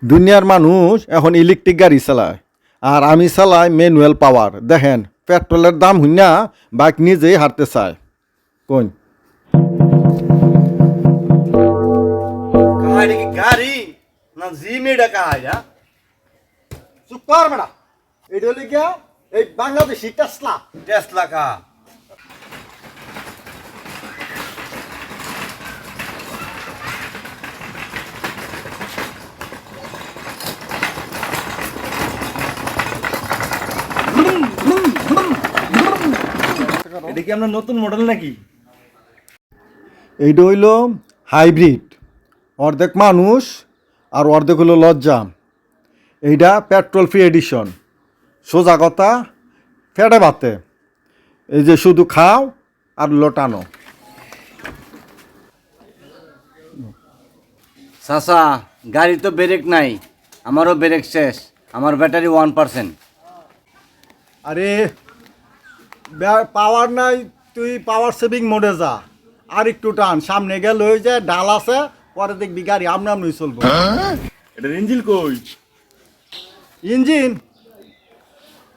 দুনিয়ার মানুষ এখন ইলেকট্রিক গাড়ি চালায় আর আমি চালাই ম্যানুয়াল পাওয়ার। দেখেন পেট্রোলের দাম হইনা বাইক নিজেই হারতে চায়। কোন গাড়ি না জিম এটা কাহাইরা চুপ কর বেটা। এটা হলে গিয়া এই বাংলাদেশি টেসলা। টেসলা কা এটা কি আমরা নতুন মডেল নাকি? এইটা হইল হাইব্রিড, অর্ধেক মানুষ আর অর্ধেক হইল লজ্জা। এইটা পেট্রোল ফ্রি এডিশন। সোজা কথা ফেটে বাতে, এই যে শুধু খাও আর লোটানো। চাচা গাড়ি তো ব্রেক নাই, আমারও ব্রেক শেষ, আমার ব্যাটারি 1%। আরে পাওয়ার নাই, তুই পাওয়ার সেভিং মোডে যা। আর একটু টান সামনে গেলে ওই যে ডাল আছে, পরে দেখবি গাড়ি আমনা আমনি চলবো। এটা ইঞ্জিন কই? ইঞ্জিন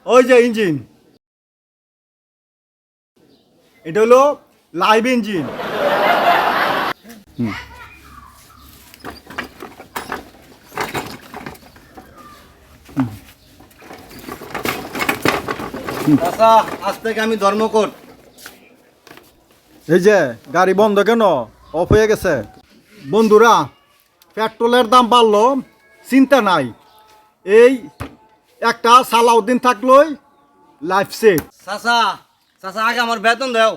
ওই যে ইঞ্জিন, এটা হলো লাইভ ইঞ্জিন। চাচা আজ থেকে আমি ধর্মকোট। এই যে গাড়ি বন্ধ কেন, অফ হয়ে গেছে। বন্ধুরা পেট্রোলের দাম বাড়লো, চিন্তা নাই, এই একটা সালাউদ্দিন থাকলোই লাইফ সেট। চাচা চাচা আগে আমার বেতন দাও।